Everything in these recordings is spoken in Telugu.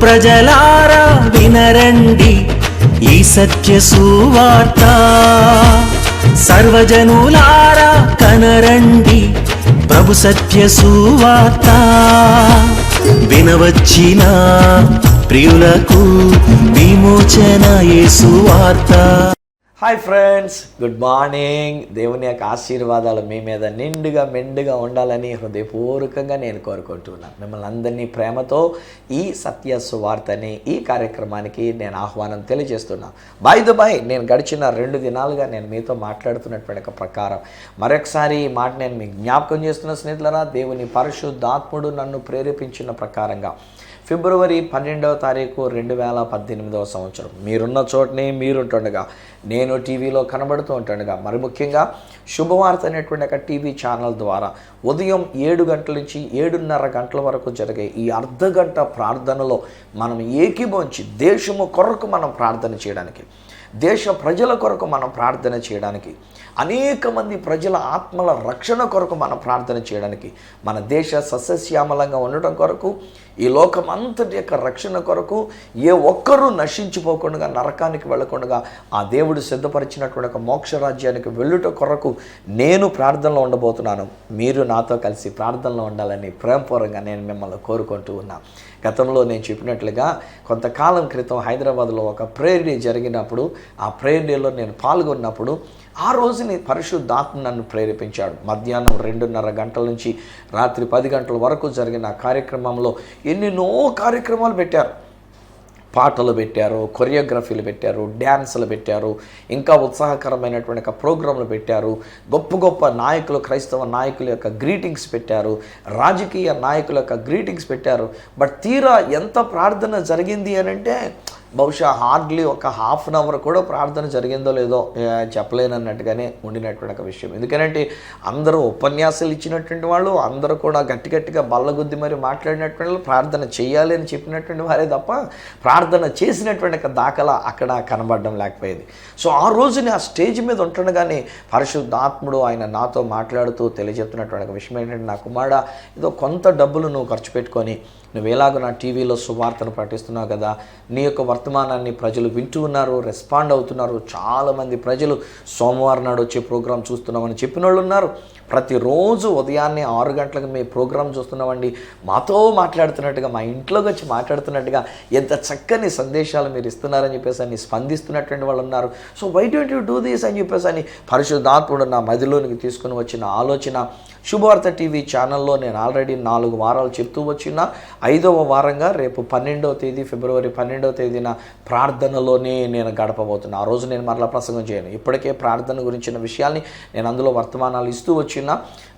ప్రజలారా వినరండి ఈ సత్య సువార్త, సర్వజనులారా కనరండి ప్రభు సత్య సువార్త. వినవచ్చిన ప్రియులకు విమోచన యేసు వార్త. Hi friends, good morning. దేవుని యొక్క ఆశీర్వాదాలు మీ మీద నిండుగా మెండుగా ఉండాలని హృదయపూర్వకంగా నేను కోరుకుంటున్నాను. మిమ్మల్ని అందరినీ ప్రేమతో ఈ సత్య సువార్త అనే ఈ కార్యక్రమానికి నేను ఆహ్వానం తెలియజేస్తున్నాను. బై నేను గడిచిన 2 దినాలుగా నేను మీతో మాట్లాడుతున్నటువంటి ప్రకారం మరొకసారి ఈ మాట నేను మీకు జ్ఞాపకం చేస్తున్న స్నేహితులారా, దేవుని పరిశుద్ధాత్ముడు నన్ను ప్రేరేపించిన ప్రకారంగా ఫిబ్రవరి 12వ తారీఖు 2018వ సంవత్సరం మీరున్న చోటనే మీరుంటుండగా, నేను టీవీలో కనబడుతూ ఉంటుండగా, మరి ముఖ్యంగా శుభవార్త అనేటువంటి ఒక టీవీ ఛానల్ ద్వారా ఉదయం 7 గంటల నుంచి 7:30 గంటల వరకు జరిగే ఈ అర్ధగంట ప్రార్థనలో మనం ఏకీభవించి దేశము కొరకు మనం ప్రార్థన చేయడానికి, దేశ ప్రజల కొరకు మనం ప్రార్థన చేయడానికి, అనేక మంది ప్రజల ఆత్మల రక్షణ కొరకు మనం ప్రార్థన చేయడానికి, మన దేశ సస్యశ్యామలంగా ఉండటం కొరకు, ఈ లోకం అంతటి యొక్క రక్షణ కొరకు, ఏ ఒక్కరూ నశించిపోకుండా నరకానికి వెళ్ళకుండా ఆ దేవుడు సిద్ధపరిచినటువంటి ఒక మోక్ష రాజ్యానికి వెళ్ళుట కొరకు నేను ప్రార్థనలో ఉండబోతున్నాను. మీరు నాతో కలిసి ప్రార్థనలో ఉండాలని ప్రేమపూర్వకంగా నేను మిమ్మల్ని కోరుకుంటూ ఉన్నాను. గతంలో నేను చెప్పినట్లుగా కొంతకాలం క్రితం హైదరాబాద్లో ఒక ప్రేయర్ డే జరిగినప్పుడు, ఆ ప్రేయర్ డేలో నేను పాల్గొన్నప్పుడు ఆ రోజుని పరిశుద్ధాత్మ నన్ను ప్రేరేపించాడు. మధ్యాహ్నం 2:30 గంటల నుంచి రాత్రి 10 గంటల వరకు జరిగిన కార్యక్రమంలో ఎన్నెన్నో కార్యక్రమాలు పెట్టారు. పాటలు పెట్టారు, కొరియోగ్రఫీలు పెట్టారు, డ్యాన్సులు పెట్టారు, ఇంకా ఉత్సాహకరమైనటువంటి ప్రోగ్రాంలు పెట్టారు. గొప్ప గొప్ప నాయకులు, క్రైస్తవ నాయకుల యొక్క గ్రీటింగ్స్ పెట్టారు, రాజకీయ నాయకుల యొక్క గ్రీటింగ్స్ పెట్టారు. బట్ తీరా ఎంత ప్రార్థన జరిగింది అని అంటే బహుశా హార్డ్లీ ఒక 1/2 అవర్ కూడా ప్రార్థన జరిగిందో లేదో చెప్పలేనన్నట్టుగానే ఉండినటువంటి ఒక విషయం. ఎందుకంటే అందరూ ఉపన్యాసాలు ఇచ్చినటువంటి వాళ్ళు, అందరూ కూడా గట్టిగా బల్లగుద్ది మరి మాట్లాడినటువంటి వాళ్ళు, ప్రార్థన చేయాలి అని చెప్పినటువంటి వారే తప్ప ప్రార్థన చేసినటువంటి ఒక దాఖలా అక్కడ కనబడడం లేకపోయేది. సో ఆ రోజుని ఆ స్టేజ్ మీద ఉంటుండగానే పరిశుద్ధాత్ముడు ఆయన నాతో మాట్లాడుతూ తెలియజెప్తున్నటువంటి ఒక విషయం ఏంటంటే, నా కుమారుడా, ఏదో కొంత డబ్బులు నువ్వు ఖర్చు పెట్టుకొని నువ్వు ఎలాగో నా టీవీలో సువార్తను ప్రకటిస్తున్నావు కదా, నీ యొక్క వర్తమానాన్ని ప్రజలు వింటూ ఉన్నారు, రెస్పాండ్ అవుతున్నారు. చాలామంది ప్రజలు సోమవారం నాడు వచ్చే ప్రోగ్రాం చూస్తున్నామని చెప్పిన వాళ్ళు ఉన్నారు. ప్రతిరోజు ఉదయాన్నే 6 గంటలకు మీ ప్రోగ్రాం చూస్తున్నామండి, మాతో మాట్లాడుతున్నట్టుగా, మా ఇంట్లోకి వచ్చి మాట్లాడుతున్నట్టుగా ఎంత చక్కని సందేశాలు మీరు ఇస్తున్నారని చెప్పేసి అని స్పందిస్తున్నటువంటి వాళ్ళు ఉన్నారు. So why don't you do this అని చెప్పేసి అని పరిశుద్ధాత్ముడు నా మదిలోనికి తీసుకుని వచ్చిన ఆలోచన. శుభవార్త టీవీ ఛానల్లో నేను ఆల్రెడీ 4 వారాలు చెప్తూ వచ్చిన 5వ వారంగా రేపు 12వ తేదీ ఫిబ్రవరి 12వ తేదీన ప్రార్థనలోనే నేను గడపబోతున్నా. ఆ రోజు నేను మరలా ప్రసంగం చేయను. ఇప్పటికే ప్రార్థన గురించిన విషయాల్ని నేను అందులో వర్తమానాలు ఇస్తూ వచ్చిన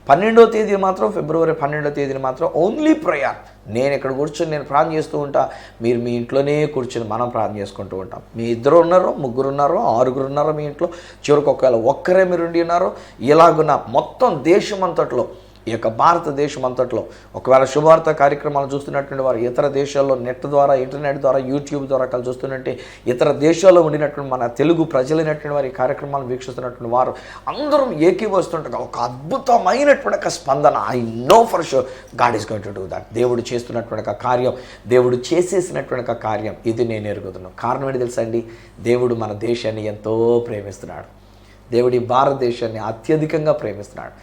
12వ తేదీ మాత్రం, ఫిబ్రవరి 12వ తేదీని మాత్రం ఓన్లీ ప్రేయర్. నేను ఇక్కడ కూర్చొని నేను ప్రార్థన చేస్తూ ఉంటా, మీరు మీ ఇంట్లోనే కూర్చొని మనం ప్రార్థన చేసుకుంటూ ఉంటాం. మీ 2 ఉన్నారో, 3 ఉన్నారో, 6 ఉన్నారో మీ ఇంట్లో, చివరికి ఒకవేళ ఒక్కరే మీరు ఉండి ఉన్నారో, ఇలాగున్న మొత్తం దేశం అంతట్లో, ఈ యొక్క భారతదేశం అంతట్లో ఒకవేళ శుభవార్త కార్యక్రమాలు చూస్తున్నటువంటి వారు ఇతర దేశాల్లో నెట్ ద్వారా, ఇంటర్నెట్ ద్వారా, యూట్యూబ్ ద్వారా కలిసి చూస్తున్నట్టే ఇతర దేశాల్లో ఉండినటువంటి మన తెలుగు ప్రజలైనటువంటి వారి కార్యక్రమాలు వీక్షిస్తున్నటువంటి వారు అందరం ఏకీభవిస్తుండగా ఒక అద్భుతమైనటువంటి ఒక స్పందన. I know for sure God is going to do that. దేవుడు చేస్తున్నటువంటి ఒక కార్యం, దేవుడు చేసేసినటువంటి ఒక కార్యం ఇది నేను ఎరుగుతున్నాను. కారణం ఏంటి తెలుసా అండి? దేవుడు మన దేశాన్ని ఎంతో ప్రేమిస్తున్నాడు. దేవుడి భారతదేశాన్ని అత్యధికంగా ప్రేమిస్తున్నాడు.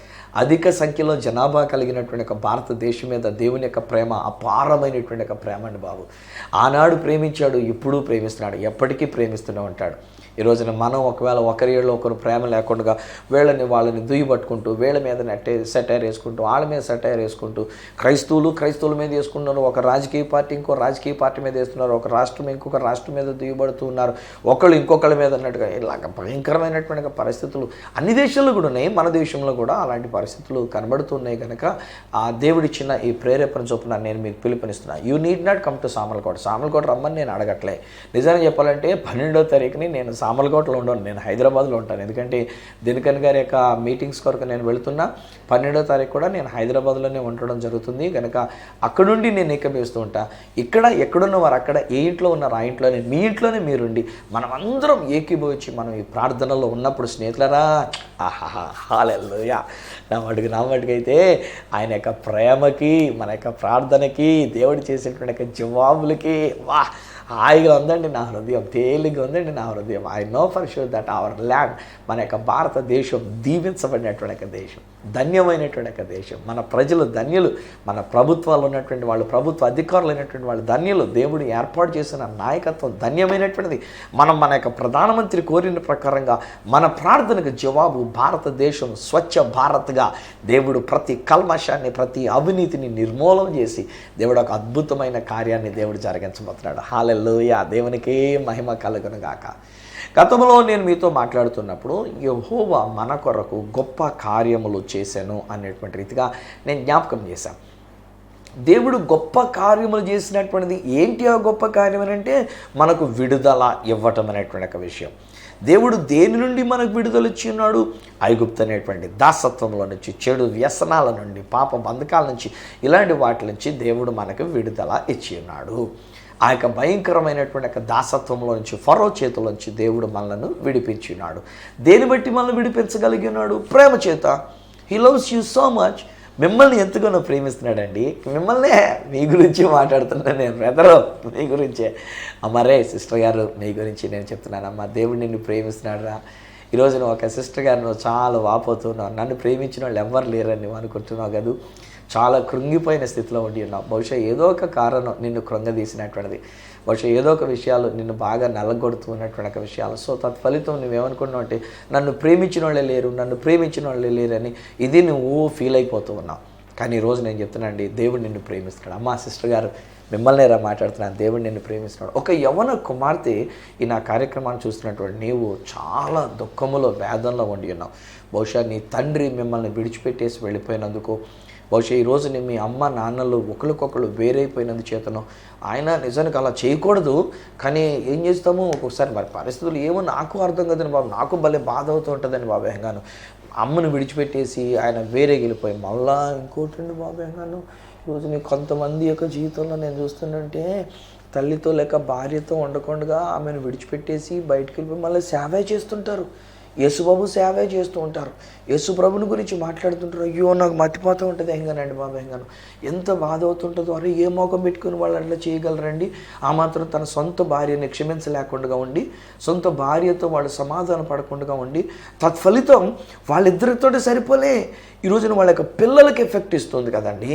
అధిక సంఖ్యలో జనాభా కలిగినటువంటి ఒక భారతదేశం మీద దేవుని యొక్క ప్రేమ అపారమైనటువంటి ఒక ప్రేమ అండి బాబు. ఆనాడు ప్రేమించాడు, ఇప్పుడు ప్రేమిస్తున్నాడు, ఎప్పటికీ ప్రేమిస్తూనే ఉంటాడు. ఈ రోజున మనం ఒకవేళ ఒకరి ఏళ్ళు ఒకరు ప్రేమ లేకుండా వాళ్ళని దుయ్యబట్టుకుంటూ, వీళ్ళ మీద సెటైర్ వేసుకుంటూ, వాళ్ళ మీద సెటైర్ వేసుకుంటూ, క్రైస్తవుల మీద వేసుకుంటున్నారు, ఒక రాజకీయ పార్టీ ఇంకో రాజకీయ పార్టీ మీద వేస్తున్నారు, ఒక రాష్ట్రం ఇంకొక రాష్ట్రం మీద దుయ్యబడుతూ ఉన్నారు, ఒకళ్ళు ఇంకొకళ్ళ మీద అన్నట్టుగా ఇలాగ భయంకరమైనటువంటి పరిస్థితులు అన్ని దేశాల్లో కూడా ఉన్నాయి. మన దేశంలో కూడా అలాంటి పరిస్థితులు కనబడుతున్నాయి. కనుక ఆ దేవుడిచ్చిన ఈ ప్రేరేపణ చొప్పున నేను మీకు పిలుపునిస్తున్నాను. You need not come to Samarlakota రమ్మని నేను అడగట్లే. నిజంగా చెప్పాలంటే 12వ తారీఖుని నేను సామర్లకోటలో ఉండను, నేను హైదరాబాద్లో ఉంటాను. ఎందుకంటే దినకర్ గారి యొక్క మీటింగ్స్ కొరకు నేను వెళుతున్నా. 12వ తారీఖు కూడా నేను హైదరాబాద్లోనే ఉండడం జరుగుతుంది. కనుక అక్కడ నుండి నేను ఏకీభవిస్తూ ఉంటా. ఇక్కడ ఎక్కడున్న వారు అక్కడ, ఏ ఇంట్లో ఉన్నారు ఆ ఇంట్లోనే, మీ ఇంట్లోనే మీరుండి మనం అందరం ఏకీభవించి మనం ఈ ప్రార్థనలో ఉన్నప్పుడు స్నేహితులరా, ఆహాహా హల్లెలూయా, నా మటుకైతే ఆయన యొక్క ప్రేమకి, మన యొక్క ప్రార్థనకి, దేవుడు చేసేటువంటి యొక్క జవాబులకి హాయిగా ఉందండి నా హృదయం, తేలిగా ఉందండి నా హృదయం. I know for sure that our land, మన యొక్క భారతదేశం దీవించబడినటువంటి యొక్క దేశం, ధన్యమైనటువంటి యొక్క దేశం. మన ప్రజలు ధన్యులు, మన ప్రభుత్వాలు ఉన్నటువంటి వాళ్ళు, ప్రభుత్వ అధికారులు అయినటువంటి వాళ్ళు ధన్యులు. దేవుడు ఏర్పాటు చేసిన నాయకత్వం ధన్యమైనటువంటిది. మన యొక్క ప్రధానమంత్రి కోరిన ప్రకారంగా మన ప్రార్థనకు జవాబు భారతదేశం స్వచ్ఛ భారత్గా దేవుడు ప్రతి కల్మషాన్ని, ప్రతి అవినీతిని నిర్మూలన చేసి దేవుడు ఒక అద్భుతమైన కార్యాన్ని దేవుడు జరిగించబోతున్నాడు. హల్లెలూయా, దేవునికి మహిమ కలుగును గాక. గతంలో నేను మీతో మాట్లాడుతున్నప్పుడు యెహోవా మన కొరకు గొప్ప కార్యములు చేశాను అనేటువంటి రీతిగా నేను జ్ఞాపకం చేశాను. దేవుడు గొప్ప కార్యములు చేసినటువంటిది ఏంటి? ఆ గొప్ప కార్యం అంటే మనకు విడుదల ఇవ్వటం అనేటువంటి ఒక విషయం. దేవుడు దేని నుండి మనకు విడుదల ఇచ్చి ఉన్నాడు? ఐగుప్తు అనేటువంటి దాసత్వంలో నుంచి, చెడు వ్యసనాల నుండి, పాప బంధకాల నుంచి, ఇలాంటి వాటి నుంచి దేవుడు మనకు విడుదల ఇచ్చి ఉన్నాడు. ఆ యొక్క భయంకరమైనటువంటి యొక్క దాసత్వంలో నుంచి, ఫరో చేతుల నుంచి దేవుడు మనలను విడిపించి ఉన్నాడు. దేని బట్టి మనల్ని విడిపించగలిగి ఉన్నాడు? ప్రేమ చేత. He loves you so much. మిమ్మల్ని ఎంతగానో ప్రేమిస్తున్నాడండి. మిమ్మల్నే, మీ గురించి మాట్లాడుతున్నాను నేను, బ్రదరు మీ గురించే. అమ్మరే సిస్టర్ గారు, మీ గురించి నేను చెప్తున్నాను. అమ్మ, దేవుడు నిన్ను ప్రేమిస్తున్నాడు రా. ఈరోజు నువ్వు ఒక సిస్టర్ గారు, నువ్వు చాలా వాపోతున్నావు. నన్ను ప్రేమించిన వాళ్ళు ఎవరు లేరని నువ్వు అనుకుంటున్నావు కదా. చాలా కృంగిపోయిన స్థితిలో ఉండి ఉన్నావు. బహుశా ఏదో ఒక కారణం నిన్ను కృంగదీసినటువంటిది, బహుశా ఏదో ఒక విషయాలు నిన్ను బాగా నల్లగొడుతూ ఉన్నటువంటి ఒక విషయాలు. సో తత్ఫలితం నువ్వేమనుకున్నావు అంటే నన్ను ప్రేమించిన వాళ్ళే లేరు, నన్ను ప్రేమించిన వాళ్ళే లేరని ఇది నువ్వు ఫీల్ అయిపోతూ ఉన్నావు. కానీ ఈరోజు నేను చెప్తున్నానండి, దేవుడు నిన్ను ప్రేమిస్తున్నాడు. అమ్మ, సిస్టర్ గారు, మిమ్మల్ని రా మాట్లాడుతున్నాను. దేవుడు నిన్ను ప్రేమిస్తున్నాడు. ఒక యవ్వన కుమార్తె ఈ నా కార్యక్రమాన్ని చూస్తున్నటువంటి నీవు చాలా దుఃఖములో, వేదనలో ఉండి ఉన్నావు. బహుశా నీ తండ్రి మిమ్మల్ని విడిచిపెట్టేసి వెళ్ళిపోయినందుకు, బహుశా ఈరోజు మీ అమ్మ నాన్నలు ఒకరికొకరు వేరైపోయినందు చేతను ఆయన నిజానికి అలా చేయకూడదు. కానీ ఏం చేస్తాము ఒక్కొక్కసారి, మరి పరిస్థితులు ఏమో నాకు అర్థం కదండి బాబు, నాకు భలే బాధ అవుతూ ఉంటుందండి బాబు. హెంగాను అమ్మను విడిచిపెట్టేసి ఆయన వేరే వెళ్ళిపోయి మళ్ళా ఇంకోటండి బాబు. హెంగాను ఈరోజు నీ కొంతమంది యొక్క జీవితంలో నేను చూస్తుంటే తల్లితో లేక భార్యతో ఉండకుండా ఆమెను విడిచిపెట్టేసి బయటికి వెళ్ళిపోయి మళ్ళీ సేవ చేస్తుంటారు. యేసుబాబు సేవే చేస్తూ ఉంటారు. యేసు ప్రభుని గురించి మాట్లాడుతుంటారు. అయ్యో నాకు మతిపోతూ ఉంటుంది. హెంగానండి బాబు, హెంగాను ఎంత బాధ అవుతుంటుందో. అరే, ఏ మోకం పెట్టుకుని వాళ్ళు అట్లా చేయగలరండి? ఆ మాత్రం తన సొంత భార్యని క్షమించలేకుండా ఉండి, సొంత భార్యతో వాళ్ళు సమాధాన పడకుండా ఉండి, తత్ఫలితం వాళ్ళిద్దరితో సరిపోలే ఈరోజున వాళ్ళ యొక్క పిల్లలకి ఎఫెక్ట్ ఇస్తుంది కదండి.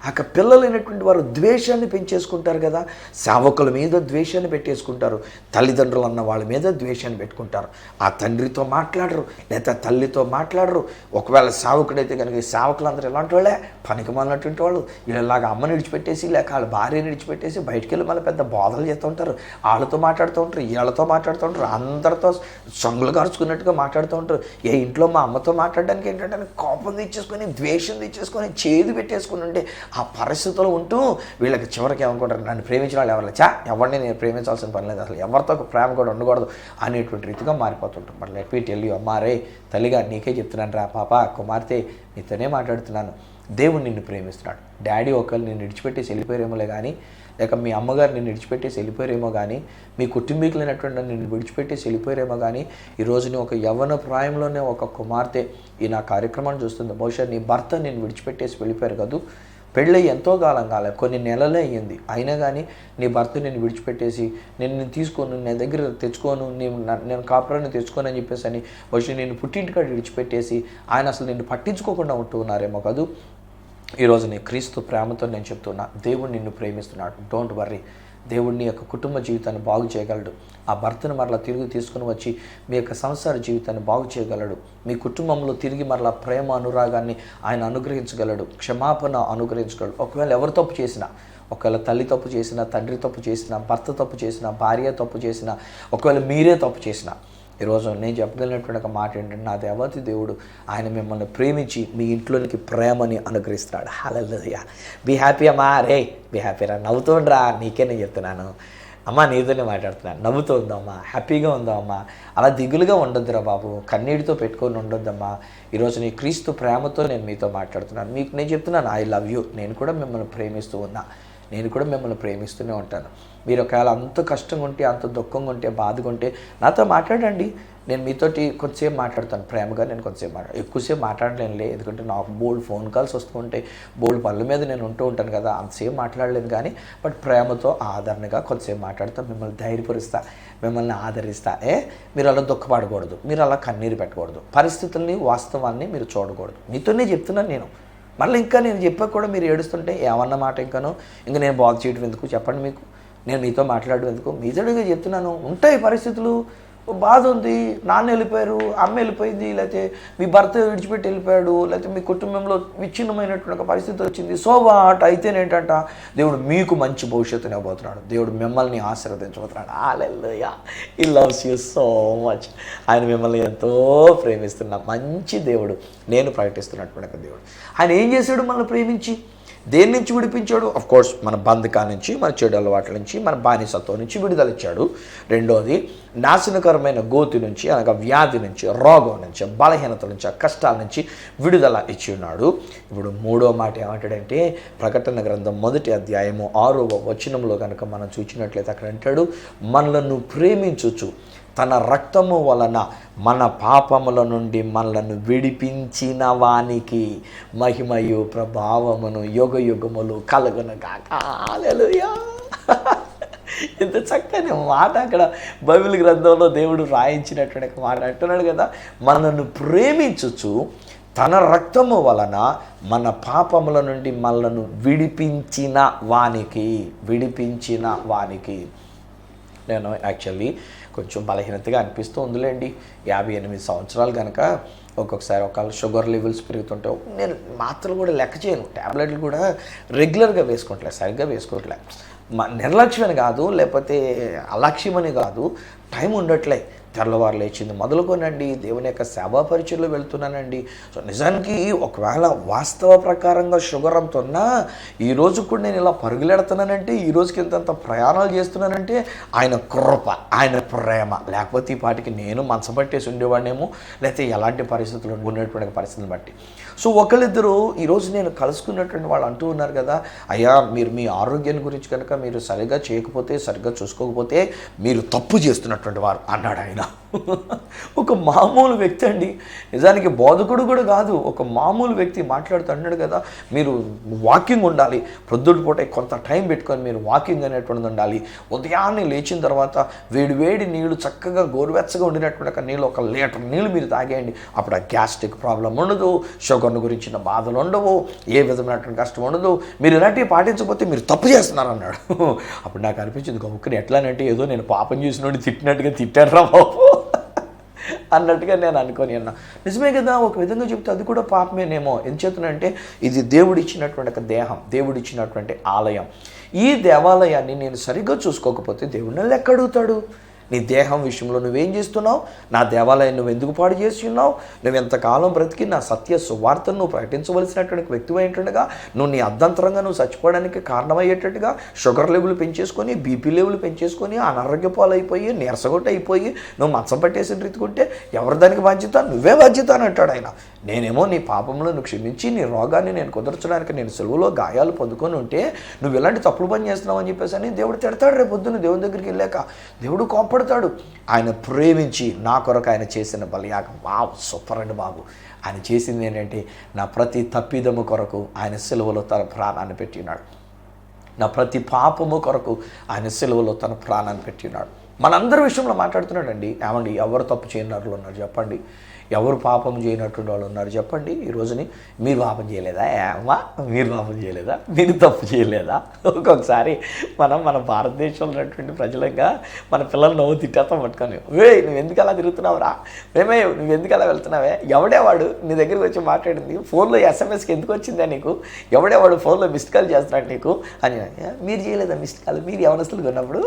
ఆ పిల్లలైనటువంటి వారు ద్వేషాన్ని పెంచేసుకుంటారు కదా. సేవకుల మీద ద్వేషాన్ని పెట్టేసుకుంటారు, తల్లిదండ్రులు అన్న వాళ్ళ మీద ద్వేషాన్ని పెట్టుకుంటారు. ఆ తండ్రితో మాట్లాడరు, లేదా తల్లితో మాట్లాడరు. ఒకవేళ సేవకుడైతే కనుక ఈ సేవకులందరూ ఎలాంటి వాళ్ళే, పనికి మాలినటువంటి వాళ్ళు. వీళ్ళలాగా అమ్మని విడిచిపెట్టేసి లేక వాళ్ళ భార్యని విడిచిపెట్టేసి బయటికి వెళ్ళి మళ్ళీ పెద్ద బోధలు చేస్తూ ఉంటారు. వాళ్ళతో మాట్లాడుతూ ఉంటారు, వీళ్ళతో మాట్లాడుతూ ఉంటారు, అందరితో సొంగులు గార్చుకున్నట్టుగా మాట్లాడుతూ ఉంటారు. ఏ ఇంట్లో మా అమ్మతో మాట్లాడడానికి ఏంటంటే కోపం తెచ్చేసుకొని, ద్వేషం తెచ్చేసుకొని, చేదు పెట్టేసుకుని ఉంటే ఆ పరిస్థితుల్లో ఉంటూ వీళ్ళకి చివరికి ఏమనుకుంటారు, నన్ను ప్రేమించిన వాళ్ళు ఎవరు ఎవరిని నేను ప్రేమించాల్సిన పని లేదు, అసలు ఎవరితో ప్రేమ కూడా ఉండకూడదు అనేటువంటి రీతిగా మారిపోతుంటాం. But let me tell you, అమ్మారే తల్లిగా నీకే చెప్తున్నాను రా పాప, కుమార్తె నీతోనే మాట్లాడుతున్నాను. దేవుడు నిన్ను ప్రేమిస్తున్నాడు. డాడీ ఒకళ్ళు నిన్ను విడిచిపెట్టేసి వెళ్ళిపోయారేమోలే కానీ, లేక మీ అమ్మగారు నిన్ను విడిచిపెట్టేసి వెళ్ళిపోయారేమో కానీ, మీ కుటుంబీకులైనటువంటి నిన్ను విడిచిపెట్టేసి వెళ్ళిపోయారేమో కానీ, ఈరోజు నీ ఒక యవ్వన ప్రాయంలోనే ఒక కుమార్తె ఈ నా కార్యక్రమాన్ని చూస్తుంది. బహుశా నీ భర్త నిన్ను విడిచిపెట్టేసి వెళ్ళిపోయారు కదూ, పెళ్ళయి ఎంతో కాలం కాలేదు, కొన్ని నెలలే అయ్యింది. అయినా కానీ నీ భర్త నేను విడిచిపెట్టేసి నేను తీసుకోను, నేను దగ్గర తెచ్చుకోను, నేను కాపురాన్ని తెచ్చుకోను అని చెప్పేసి అని బహుశా నేను పుట్టింటికాడ విడిచిపెట్టేసి ఆయన అసలు నిన్ను పట్టించుకోకుండా ఉంటూ ఉన్నారేమో కాదు. ఈరోజు నీ క్రీస్తు ప్రేమతో నేను చెప్తున్నా, దేవుడు నిన్ను ప్రేమిస్తున్నాడు. Don't worry. దేవుడు నీ యొక్క కుటుంబ జీవితాన్ని బాగు చేయగలడు. ఆ భర్తను మరలా తిరిగి తీసుకుని వచ్చి మీ యొక్క సంసార జీవితాన్ని బాగు చేయగలడు. మీ కుటుంబంలో తిరిగి మరలా ప్రేమ అనురాగాన్ని ఆయన అనుగ్రహించగలడు, క్షమాపణ అనుగ్రహించగలడు. ఒకవేళ ఎవరు తప్పు చేసినా, ఒకవేళ తల్లి తప్పు చేసినా, తండ్రి తప్పు చేసినా, భర్త తప్పు చేసినా, భార్య తప్పు చేసినా, ఒకవేళ మీరే తప్పు చేసినా, ఈరోజు నేను చెప్పగలిగినటువంటి ఒక మాట ఏంటంటే, నా దేవతి దేవుడు ఆయన మిమ్మల్ని ప్రేమించి మీ ఇంట్లోనికి ప్రేమని అనుగ్రహిస్తున్నాడు. హల్లెలూయా. బీ హ్యాపీ అమ్మా. రే బీ హ్యాపీ రా, నవ్వుతుండ్రా, నీకే నేను చెప్తున్నాను అమ్మ, నీతోనే మాట్లాడుతున్నాను. నవ్వుతూ ఉందామా, హ్యాపీగా ఉందామా, అలా దిగులుగా ఉండొద్దురా బాబు, కన్నీటితో పెట్టుకొని ఉండొద్దమ్మా. ఈరోజు నీ క్రీస్తు ప్రేమతో నేను మీతో మాట్లాడుతున్నాను. మీకు నేను చెప్తున్నాను, ఐ లవ్ యూ. నేను కూడా మిమ్మల్ని ప్రేమిస్తూ ఉన్నా. నేను కూడా మిమ్మల్ని ప్రేమిస్తూనే ఉంటాను. మీరు ఒకవేళ అంత కష్టంగా ఉంటే, అంత దుఃఖంగా ఉంటే, బాధగా ఉంటే నాతో మాట్లాడండి. నేను మీతోటి కొంతసేపు మాట్లాడతాను, ప్రేమగా నేను కొంతసేపు ఎక్కువసేపు మాట్లాడలేనులే, ఎందుకంటే నాకు బోల్డ్ ఫోన్ కాల్స్ వస్తూ ఉంటాయి, బోల్డ్ పనుల మీద నేను ఉంటూ ఉంటాను కదా, అంతసేపు మాట్లాడలేను. కానీ బట్ ప్రేమతో ఆదరణగా కొంతసేపు మాట్లాడుతూ మిమ్మల్ని ధైర్యపరుస్తా, మిమ్మల్ని ఆదరిస్తా. మీరు అలా దుఃఖపడకూడదు, మీరు అలా కన్నీరు పెట్టకూడదు, పరిస్థితుల్ని వాస్తవాన్ని మీరు చూడకూడదు. మీతోనే చెప్తున్నాను నేను. మళ్ళీ ఇంకా నేను చెప్పాక కూడా మీరు ఏడుస్తుంటే ఏమన్న మాట ఇంకా నేను బాగు చేయడం ఎందుకు చెప్పండి? మీకు నేను మీతో మాట్లాడడం ఎందుకు? మీతోడిగా చెప్తున్నాను. ఉంటాయి పరిస్థితులు, బాధ ఉంది, నాన్న వెళ్ళిపోయారు, అమ్మ వెళ్ళిపోయింది, లేకపోతే మీ భర్త విడిచిపెట్టి వెళ్ళిపోయాడు, లేకపోతే మీ కుటుంబంలో విచ్ఛిన్నమైనటువంటి ఒక పరిస్థితి వచ్చింది. సో వాట్ అయితేనేంటంట, దేవుడు మీకు మంచి భవిష్యత్తుని ఇవ్వబోతున్నాడు, దేవుడు మిమ్మల్ని ఆశీర్వదించబోతున్నాడు. Hallelujah. He loves you so much. ఆయన మిమ్మల్ని ఎంతో ప్రేమిస్తున్న మంచి దేవుడు, నేను ప్రకటిస్తున్నటువంటి దేవుడు. ఆయన ఏం చేశాడు మనల్ని ప్రేమించి? దేని నుంచి విడిపించాడు? కోర్స్ మన బంధకాల నుంచి, మన చెడు అలవాట్ల నుంచి, మన బానిసత్వం నుంచి విడుదల ఇచ్చాడు. రెండోది నాశనకరమైన గోతి నుంచి, అనగా వ్యాధి నుంచి, రోగం నుంచి, బలహీనత నుంచి, కష్టాల నుంచి విడుదల ఇచ్చి ఉన్నాడు. ఇప్పుడు మూడో మాట ఏమంటాడంటే, ప్రకటన గ్రంథం 1వ అధ్యాయము 6వ వచనంలో కనుక మనం చూసినట్లయితే అక్కడ అంటాడు, మనలను ప్రేమించుచు తన రక్తము వలన మన పాపముల నుండి మనలను విడిపించిన వానికి మహిమయు ప్రభావమును యుగ యుగములు కలుగును గాక. హల్లెలూయా. ఎంత చక్కని మాట అక్కడ బైబిల్ గ్రంథంలో దేవుడు రాయించినటువంటి మాట అంటున్నాడు కదా, మనను ప్రేమించుచు తన రక్తము వలన మన పాపముల నుండి మనలను విడిపించిన వానికి. నేను యాక్చువల్లీ కొంచెం బలహీనతగా అనిపిస్తూ ఉందిలేండి. 58 సంవత్సరాలు కనుక ఒక్కొక్కసారి ఒకవేళ షుగర్ లెవెల్స్ పెరుగుతుంటే నేను మాత్రలు కూడా లెక్క చేయను, ట్యాబ్లెట్లు కూడా రెగ్యులర్గా వేసుకోవట్లేదు, సరిగ్గా వేసుకోవట్లేదు. నిర్లక్ష్యమని కాదు, లేకపోతే అలక్ష్యమని కాదు, టైం ఉండట్లే. తెల్లవారు లేచింది మొదలుకోనండి దేవుని యొక్క సేవా పరిచయలో వెళ్తున్నానండి. సో నిజానికి ఒకవేళ వాస్తవ ప్రకారంగా షుగర్ అంత ఉన్నా ఈరోజు కూడా నేను ఇలా పరుగులెడుతున్నానంటే, ఈ రోజుకి ఇంతంత ప్రయాణాలు చేస్తున్నానంటే ఆయన కృప, ఆయన ప్రేమ. లేకపోతే ఈ పాటికి నేను మంచబట్టేసి ఉండేవాడినేమో, లేకపోతే ఎలాంటి పరిస్థితులు ఉన్నటువంటి పరిస్థితులను బట్టి. సో ఒకళ్ళిద్దరూ ఈరోజు నేను కలుసుకున్నటువంటి వాళ్ళు అంటూ ఉన్నారు కదా, అయ్యా మీరు మీ ఆరోగ్యాన్ని గురించి కనుక మీరు సరిగ్గా చేయకపోతే, సరిగ్గా చూసుకోకపోతే మీరు తప్పు చేస్తున్నటువంటి వారు అన్నాడు ఆయన. ఒక మామూలు వ్యక్తి అండి, నిజానికి బోధకుడు కూడా కాదు, ఒక మామూలు వ్యక్తి మాట్లాడుతూ అన్నాడు కదా, మీరు వాకింగ్ ఉండాలి, ప్రొద్దుటి పూట కొంత టైం పెట్టుకొని మీరు వాకింగ్ అనేటువంటిది ఉండాలి. ఉదయాన్నే లేచిన తర్వాత వేడి నీళ్ళు చక్కగా గోరువెచ్చగా ఉండినటువంటి నీళ్ళు 1 లీటర్ నీళ్ళు మీరు తాగేయండి. అప్పుడు ఆ గ్యాస్ట్రిక్ ప్రాబ్లం ఉండదు, షుగర్ గురించిన బాధలు ఉండవు, ఏ విధమైనటువంటి కష్టం ఉండదు. మీరు ఇలాంటివి పాటించకపోతే మీరు తప్పు చేస్తున్నారు అన్నాడు. అప్పుడు నాకు అనిపించింది గొప్పని ఎట్లానంటే ఏదో నేను పాపం చేసినోడి తిట్టినట్టుగా తిట్టారా బాబు అన్నట్టుగా నేను అనుకొని అన్నా. నిజమే కదా, ఒక విధంగా చెప్తే అది కూడా పాపమేనేమో. ఎందుచేతనంటే ఇది దేవుడిచ్చినటువంటి ఒక దేహం, దేవుడిచ్చినటువంటి ఆలయం. ఈ దేవాలయాన్ని నేను సరిగ్గా చూసుకోకపోతే దేవుడిని లెక్క అడుగుతాడు. నీ దేహం విషయంలో నువ్వేం చేస్తున్నావు, నా దేవాలయం నువ్వు ఎందుకు పాడు చేసి ఉన్నావు, నువ్వు ఎంతకాలం బ్రతికి నా సత్య సువార్తను నువ్వు ప్రకటించవలసినటువంటి వ్యక్తివైనట్టుగా నువ్వు నీ అర్ధంతరంగా నువ్వు చచ్చిపోవడానికి కారణమయ్యేటట్టుగా షుగర్ లెవెల్ పెంచేసుకొని, బీపీ లెవెల్ పెంచేసుకొని, అనారోగ్య పాలైపోయి, నీరసగొట్ట అయిపోయి నువ్వు మంచం పట్టేసిన రీతికుంటే ఎవరి దానికి బాధ్యత? నువ్వే బాధ్యత అని అంటాడు ఆయన. నేనేమో నీ పాపంలో క్షమించి నీ రోగాన్ని నేను కుదర్చడానికి నేను సెలవులో గాయాలు పొందుకొని ఉంటే నువ్వు ఇలాంటి తప్పుడు పని చేస్తున్నావు అని చెప్పేసి అని దేవుడు తిడతాడు. రేపు పొద్దున్న దేవుని దగ్గరికి వెళ్ళాక దేవుడు కోపడతాడు. ఆయన ప్రేమించి నా కొరకు ఆయన చేసిన బలియాగం వావ్ సూపర్ అండి బాబు. ఆయన చేసింది ఏంటంటే నా ప్రతి తప్పిదము కొరకు ఆయన సెలవులో తన ప్రాణాన్ని పెట్టినాడు. నా ప్రతి పాపము కొరకు ఆయన సెలవులో తన ప్రాణాన్ని పెట్టినాడు. మనందరి విషయంలో మాట్లాడుతున్నాడండి. ఏమండి, ఎవరు తప్పు చేయనట్లు ఉన్నారు చెప్పండి, ఎవరు పాపం చేయనటువంటి వాళ్ళు ఉన్నారు చెప్పండి. ఈ రోజుని మీరు పాపం చేయలేదా? ఏమా మీరు పాపం చేయలేదా? మీరు తప్పు చేయలేదా? ఒక్కొక్కసారి మన భారతదేశంలో ఉన్నటువంటి ప్రజలంగా మన పిల్లలు నవ్వు తిట్టేస్తాం పట్టుకొని, నువ్వు ఎందుకు అలా తిరుగుతున్నావురా, నువ్వు ఎందుకు అలా వెళ్తున్నావే, ఎవడేవాడు నీ దగ్గరికి వచ్చి మాట్లాడింది, ఫోన్లో ఎస్ఎంఎస్కి ఎందుకు వచ్చిందా నీకు, ఎవడేవాడు ఫోన్లో మిస్డ్ కాల్ చేస్తున్నాడు నీకు అని. మీరు చేయలేదా మిస్డ్ కాల్ మీరు యవనస్తులు కొన్నప్పుడు?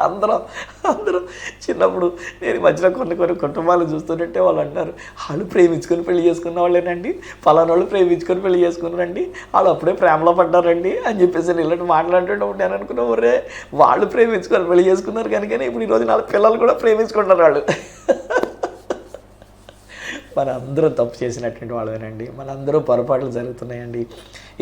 అందరూ చిన్నప్పుడు నేను మధ్యలో కొన్ని కుటుంబాలు చూస్తుంటే వాళ్ళు అంటారు, వాళ్ళు ప్రేమించుకొని పెళ్లి చేసుకున్న వాళ్ళేనండి, పలానా వాళ్ళు ప్రేమించుకొని పెళ్లి చేసుకున్నారండి, వాళ్ళు అప్పుడే ప్రేమలో పడ్డారండి అని చెప్పేసి ఇలాంటి మాట్లాడుతుంటే నేను అనుకున్నా, ఒరే వాళ్ళు ప్రేమించుకొని పెళ్లి చేసుకున్నారు కనుకనే ఇప్పుడు ఈరోజు 4 పిల్లలు కూడా ప్రేమించుకుంటారు వాళ్ళు. మనందరం తప్పు చేసినటువంటి వాళ్ళమేనండి. మనందరూ పొరపాట్లు జరుగుతున్నాయండి.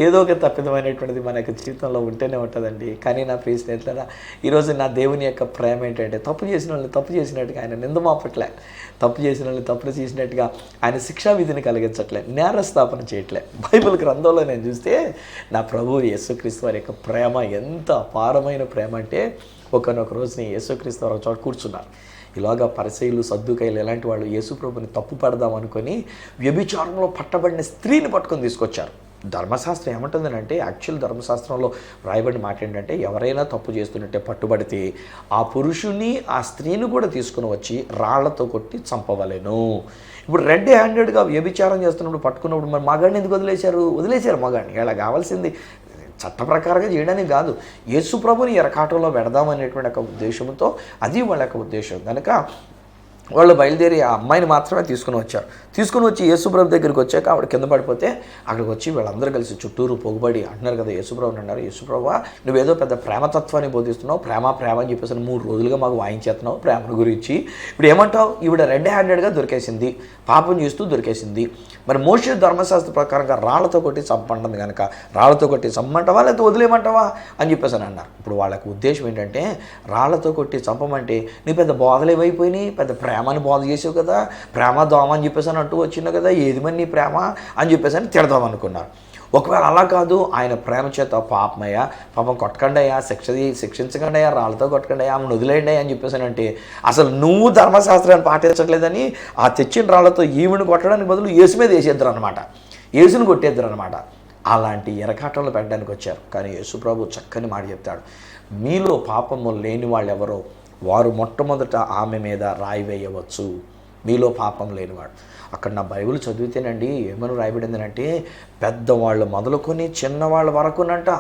ఏదో ఒక తప్పిదమైనటువంటిది మన యొక్క జీవితంలో ఉంటూనే ఉంటుందండి. కానీ నా ప్రియ స్నేహితులారా, ఈరోజు నా దేవుని యొక్క ప్రేమ ఏంటంటే, తప్పు చేసిన వాళ్ళని తప్పు చేసినట్టుగా ఆయన నిందమాపట్లే, తప్పు చేసిన వాళ్ళని తప్పులు చేసినట్టుగా ఆయన శిక్షా విధిని కలిగించట్లే, నేరస్థాపన చేయట్లే. బైబిల్ గ్రంథంలో నేను చూస్తే నా ప్రభువు యేసుక్రీస్తు వారి యొక్క ప్రేమ ఎంత అపారమైన ప్రేమ అంటే, ఒకనొక రోజుని యేసుక్రీస్తు వారు ఒక చోట కూర్చున్నారు. ఇలాగా పరిసయ్యులు, సద్దుకాయలు ఇలాంటి వాళ్ళు యేసుప్రభుని తప్పు పడదాం అనుకొని వ్యభిచారంలో పట్టబడిన స్త్రీని పట్టుకొని తీసుకొచ్చారు. ధర్మశాస్త్రం ఏమంటుందనంటే, యాక్చువల్ ధర్మశాస్త్రంలో రాయబడిన మాట ఏంటంటే, ఎవరైనా తప్పు చేస్తున్నట్టే పట్టుబడితే ఆ పురుషుని ఆ స్త్రీని కూడా తీసుకుని వచ్చి రాళ్లతో కొట్టి చంపవలెను. ఇప్పుడు రెడ్ హ్యాండెడ్గా వ్యభిచారం చేస్తున్నప్పుడు పట్టుకున్నప్పుడు మరి మగాడిని ఎందుకు వదిలేశారు మగాడిని. ఇలా కావాల్సింది చట్ట ప్రకారంగా చేయడానికి కాదు, యేసు ప్రభుని ఎరకాటంలో పెడదామనేటువంటి ఒక ఉద్దేశంతో, అది వాళ్ళ యొక్క ఉద్దేశం కనుక వాళ్ళు బయలుదేరి ఆ అమ్మాయిని మాత్రమే తీసుకుని వచ్చారు. తీసుకుని వచ్చి యేసుప్రభు దగ్గరికి వచ్చాక ఆవిడ కింద పడిపోతే అక్కడికి వచ్చి వీళ్ళందరూ కలిసి చుట్టూరు పొగుబడి అంటున్నారు కదా, యేసుప్రభుని అన్నారు, యేసుప్రభువా నువ్వేదో పెద్ద ప్రేమతత్వాన్ని బోధిస్తున్నావు, ప్రేమ అని చెప్పేసి 3 రోజులుగా మాకు వాయించేస్తున్నావు ప్రేమ గురించి. ఇప్పుడు ఏమంటావు? ఈవిడ రెడ్ హ్యాండెడ్గా దొరికేసింది, పాపం చేస్తూ దొరికేసింది. మరి మోషే ధర్మశాస్త్ర ప్రకారంగా రాళ్లతో కొట్టి చంపంటుంది కనుక రాళ్లతో కొట్టి చంపమంటావా లేకపోతే వదిలేయమంటావా అని చెప్పేసి అని అన్నారు. ఇప్పుడు వాళ్ళకు ఉద్దేశం ఏంటంటే, రాళ్లతో కొట్టి చంపమంటే నీ పెద్ద బోధలు ఏమైపోయినాయి, పెద్ద ప్రేమని బోధ చేసావు కదా, ప్రేమ దోమ అని చెప్పేసి అని అంటూ వచ్చింది కదా, ఏది మరి నీ ప్రేమ అని చెప్పేసి అని తిడదాం అనుకున్నారు. ఒకవేళ అలా కాదు, ఆయన ప్రేమ చేత పాపమయ్యా, పాపం కొట్టకండి అయ్యా, శిక్షించకండి అయ్యా, రాళ్ళతో కొట్టకండి అయ్యా, ఆమెను వదిలేయండి అని చెప్పేసి అంటే, అసలు నువ్వు ధర్మశాస్త్రాన్ని పాటించట్లేదని ఆ తెచ్చిన రాళ్ళతో ఈవిని కొట్టడానికి బదులు యేసు మీద వేసేద్దరు అనమాట, యేసుని కొట్టేద్దరు అనమాట. అలాంటి ఎరకాటంలో పెట్టడానికి వచ్చారు. కానీ యేసు ప్రభు చక్కని మాట చెప్తాడు, మీలో పాపము లేని వాళ్ళు ఎవరో వారు మొట్టమొదట ఆమె మీద రాయి వేయవచ్చు. మీలో పాపం లేనివాడు. అక్కడ నా బైబిల్ చదివితేనండి ఏమని రాయబడిందనంటే, పెద్దవాళ్ళు మొదలుకొని చిన్నవాళ్ళ వరకునంట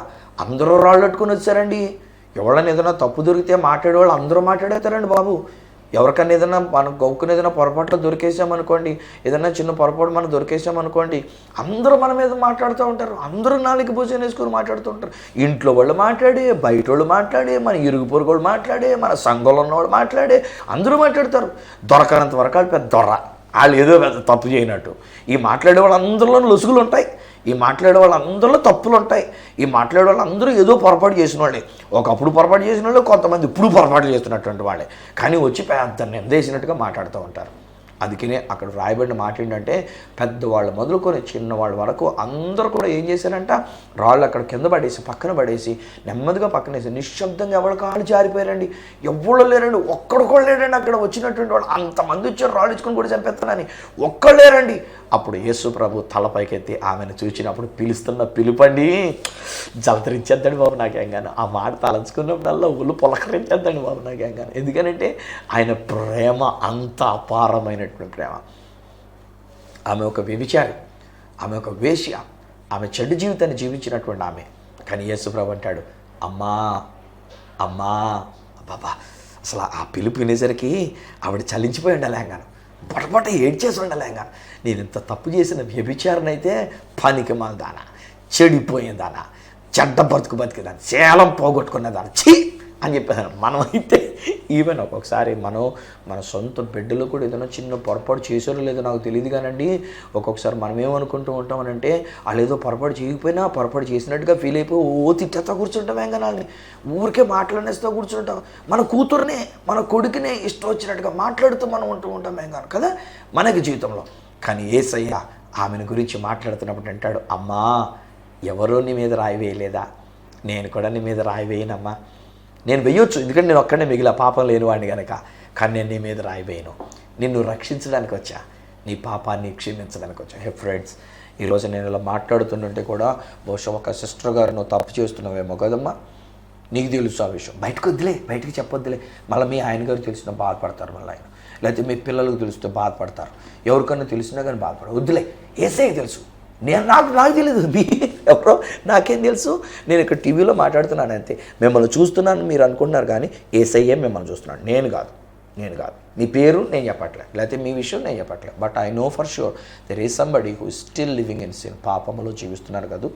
అందరూ రాళ్ళు పెట్టుకొని వచ్చారండి. ఎవరైనా ఏదైనా తప్పు దొరికితే మాట్లాడేవాళ్ళు అందరూ మాట్లాడేస్తారండి బాబు. ఎవరికన్నా ఏదైనా మనం గౌక్కుని ఏదైనా పొరపాట్లు దొరికేసామనుకోండి, ఏదైనా చిన్న పొరపాటు మనం దొరికేసామనుకోండి, అందరూ మన మీద మాట్లాడుతూ ఉంటారు. అందరూ నాలుగు భోజనం వేసుకొని మాట్లాడుతూ ఉంటారు. ఇంట్లో వాళ్ళు మాట్లాడే, బయట వాళ్ళు మాట్లాడే, మన ఇరుగు పొరుగు వాళ్ళు మాట్లాడే, మన సంఘంలో ఉన్నవాళ్ళు మాట్లాడే, అందరూ మాట్లాడతారు. దొరకనంత వరకు వాళ్ళు పెద్ద దొర, వాళ్ళు ఏదో పెద్ద తప్పు చేయనట్టు. ఈ మాట్లాడే వాళ్ళు అందరిలోనూ లొసుగులు ఉంటాయి, ఈ మాట్లాడే వాళ్ళు అందరిలో తప్పులు ఉంటాయి, ఈ మాట్లాడే వాళ్ళు అందరూ ఏదో పొరపాటు చేసిన వాళ్ళే. ఒకప్పుడు పొరపాటు చేసిన వాళ్ళు, కొంతమంది ఇప్పుడు పొరపాటు చేస్తున్నటువంటి వాళ్ళే. కానీ వచ్చి పెద్ద నిందేసినట్టుగా మాట్లాడుతూ ఉంటారు. అందుకనే అక్కడ రాయబడిన మాట ఏంటంటే, పెద్దవాళ్ళు మొదలుకొని చిన్నవాళ్ళ వరకు అందరూ కూడా ఏం చేశారంట, రాళ్ళు అక్కడ కింద పడేసి పక్కన పడేసి నెమ్మదిగా పక్కనేసి నిశ్శబ్దంగా ఎవరి కాళ్ళు జారిపోయారండి. ఎవరు లేరండి, ఒక్కడు కూడా లేరండి. అక్కడ వచ్చినటువంటి వాళ్ళు అంతమంది వచ్చారు రాళ్ళు ఇచ్చుకొని కూడా చంపేస్తానని, ఒక్కడు లేరండి. అప్పుడు యేసు ప్రభు తలపైకెత్తి ఆమెను చూసినప్పుడు పిలుస్తున్న పిలుపండి జలతరించేద్దాడు బాబు నాకేంగాను. ఆ మాట తలంచుకున్నప్పుడల్లా ఒళ్ళు పులకరించేద్దాడు బాబు నాకేంగాను. ఎందుకనంటే ఆయన ప్రేమ అంత అపారమైనటువంటి ప్రేమ. ఆమె ఒక వ్యభిచారి, ఆమె ఒక వేశ్య, ఆమె చెడు జీవితాన్ని జీవించినటువంటి ఆమె. కానీ యేసు ప్రభు అంటాడు, అమ్మా అమ్మా బాబా. అసలు ఆ పిలుపు వినేసరికి ఆవిడ చలించిపోయి ఉండాలేంగాను, పొటపొట ఏడ్చేసి ఉండాలేంగాను. నేను ఇంత తప్పు చేసిన వ్యభిచారనైతే పనికి మాలదానా, చెడిపోయేదానా, చెడ్డ బతికేదాన్ని, శేలం పోగొట్టుకునేదాన్ని, ఛీ అని చెప్పేదాన్ని. మనమైతే ఈవెన్ ఒక్కొక్కసారి మన సొంత బిడ్డలు కూడా ఏదైనా చిన్న పొరపాటు చేసారో లేదో నాకు తెలియదు కానండి, ఒక్కొక్కసారి మనం ఏమనుకుంటూ ఉంటామనంటే, వాళ్ళు ఏదో పొరపాటు చేయకపోయినా పొరపాటు చేసినట్టుగా ఫీల్ అయిపోయి తిట్టేస్తా కూర్చుంటాం ఏంగనాలని, ఊరికే మాట్లాడేస్తూ కూర్చుంటాం. మన కూతురునే మన కొడుకునే ఇష్టం వచ్చినట్టుగా మాట్లాడుతూ మనం ఉంటూ ఉంటాం ఏంగాను కదా మనకి జీవితంలో. కానీ యేసయ్య ఆమెను గురించి మాట్లాడుతున్నప్పుడు అంటాడు, అమ్మా ఎవరో నీ మీద రాయి వేయలేదా, నేను కూడా నీ మీద రాయి వేయనమ్మా. నేను వేయొచ్చు, ఎందుకంటే నేను ఒక్కడే మిగిలిన పాపం లేనివాడిని కనుక, కానీ నేను నీ మీద రాయి వేయను. నిన్ను రక్షించడానికి వచ్చా, నీ పాపాన్ని క్షమించడానికి వచ్చా. హే ఫ్రెండ్స్, ఈరోజు నేను ఇలా మాట్లాడుతుంటే కూడా బహుశా ఒక సిస్టర్ గారు నువ్వు తప్పు చేస్తున్నావేమో కదమ్మా, నీకు తెలుసు ఆ విషయం, బయటికి చెప్పొద్దులే. మళ్ళీ మీ ఆయన గారు తెలిసినా బాధపడతారు, మళ్ళీ ఆయన లేకపోతే మీ పిల్లలకు తెలిస్తే బాధపడతారు, ఎవరికన్నా తెలిసినా కానీ బాధపడరు. వద్దులే, ఏసయ్యకి తెలుసు, నాకు తెలియదు, మీ ఎవరో నాకేం తెలుసు. నేను ఇక్కడ టీవీలో మాట్లాడుతున్నాను అంతే, మిమ్మల్ని చూస్తున్నాను మీరు అనుకుంటున్నారు, కానీ ఏసయ్యే మిమ్మల్ని చూస్తున్నాను, నేను కాదు. మీ పేరు నేను చెప్పట్లే, లేకపోతే మీ విషయం నేను చెప్పట్లే. But I know for sure there is somebody who still living in sin. పాపములో జీవిస్తున్నారు కాదు,